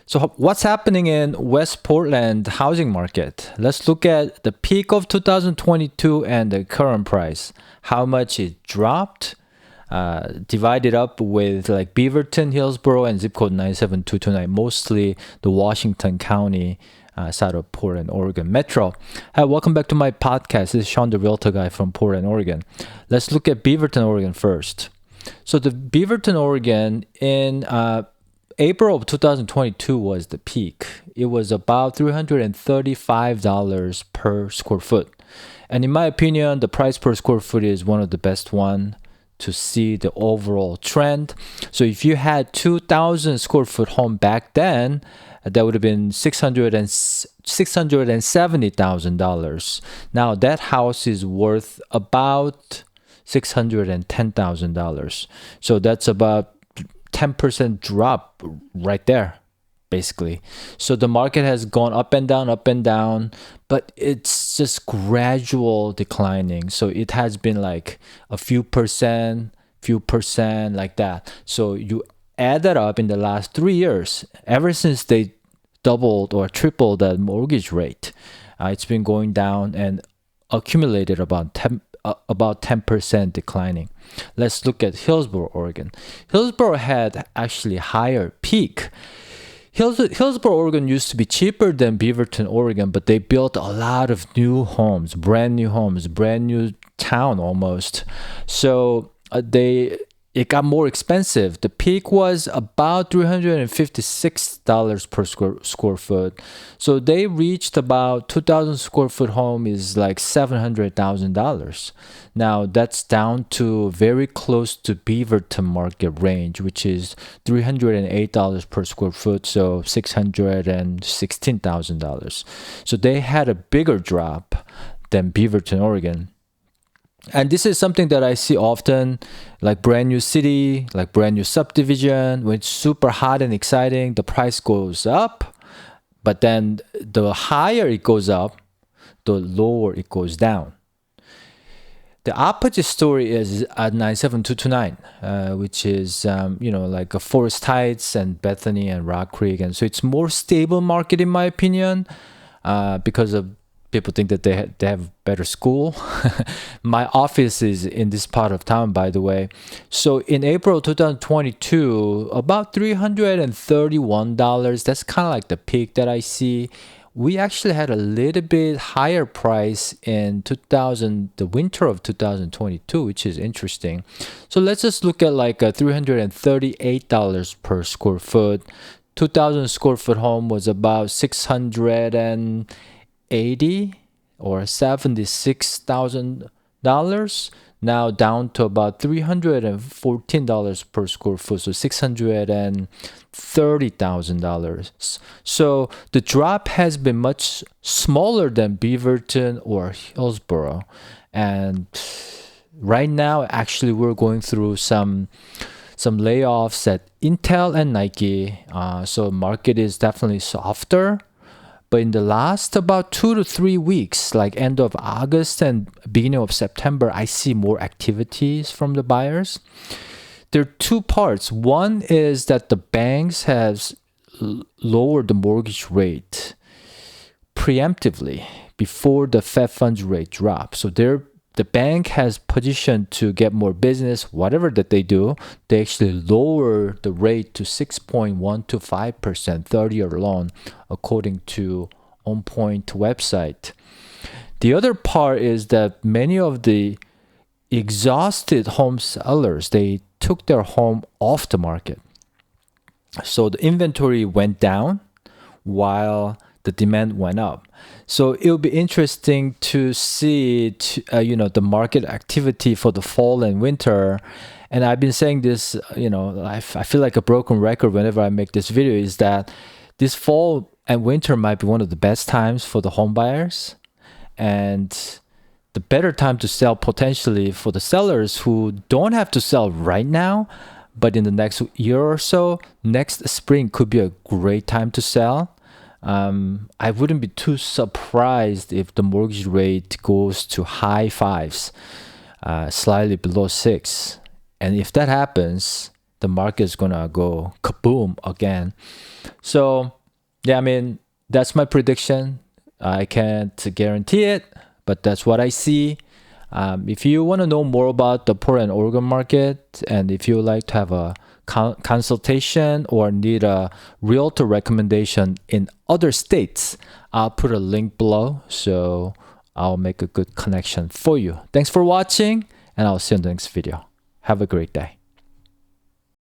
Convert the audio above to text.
So what's happening in West Portland housing market? Let's look at the peak of 2022 and the current price. How much it dropped, divided up with like Beaverton, Hillsboro, and zip code 97229, mostly the Washington County side of Portland, Oregon Metro. Hi, welcome back to my podcast. This is Shawn, the Realtor guy from Portland, Oregon. Let's look at Beaverton, Oregon first. So the Beaverton, Oregon in April of 2022 was the peak. It was about $335 per square foot. And in my opinion, the price per square foot is one of the best one to see the overall trend. So if you had 2,000 square foot home back then, that would have been $670,000. Now that house is worth about $610,000. So that's about 10% drop right there, basically. So the market has gone up and down, but it's just gradual declining. So it has been like a few percent like that. So you add that up in the last 3 years, ever since they doubled or tripled that mortgage rate, it's been going down and accumulated about 10% declining. Let's look at Hillsboro, Oregon. Hillsboro had actually higher peak. Hillsboro, Oregon used to be cheaper than Beaverton, Oregon, but they built a lot of new homes, brand new town almost. So it got more expensive. The peak was about $356 per square foot. So they reached about 2,000 square foot home is like $700,000. Now that's down to very close to Beaverton market range, which is $308 per square foot, so $616,000. So they had a bigger drop than Beaverton, Oregon. And this is something that I see often, like brand new city, like brand new subdivision. When it's super hot and exciting, the price goes up. But then the higher it goes up, the lower it goes down. The opposite story is at 97229, which is, like a Forest Heights and Bethany and Rock Creek. And so it's more stable market, in my opinion, because of people think that they have better school. My office is in this part of town, by the way. So in April 2022, about $331. That's kind of like the peak that I see. We actually had a little bit higher price in the winter of 2022, which is interesting. So let's just look at like a $338 per square foot. 2,000 square foot home was about $680 or $76,000, now down to about $314 per square foot, so $630,000. So the drop has been much smaller than Beaverton or Hillsboro. And right now, actually, we're going through some layoffs at Intel and Nike. So market is definitely softer. But in the last about 2 to 3 weeks, like end of August and beginning of September, I see more activities from the buyers. There are two parts. One is that the banks have lowered the mortgage rate preemptively before the Fed funds rate drops. So the bank has positioned to get more business, whatever that they do. They actually lower the rate to 6.125%, 30-year loan, according to On Point website. The other part is that many of the exhausted home sellers, they took their home off the market. So the inventory went down while the demand went up. So it'll be interesting to see, the market activity for the fall and winter. And I've been saying this, I feel like a broken record whenever I make this video, is that this fall and winter might be one of the best times for the home buyers, and the better time to sell potentially for the sellers who don't have to sell right now, but in the next year or so, next spring could be a great time to sell. I wouldn't be too surprised if the mortgage rate goes to high fives, slightly below 6. And if that happens, the market is going to go kaboom again. So yeah, I mean, that's my prediction. I can't guarantee it, but that's what I see. If you want to know more about the Portland, Oregon market, and if you would like to have a consultation or need a realtor recommendation in other states, I'll put a link below, so I'll make a good connection for you. Thanks for watching, and I'll see you in the next video. Have a great day.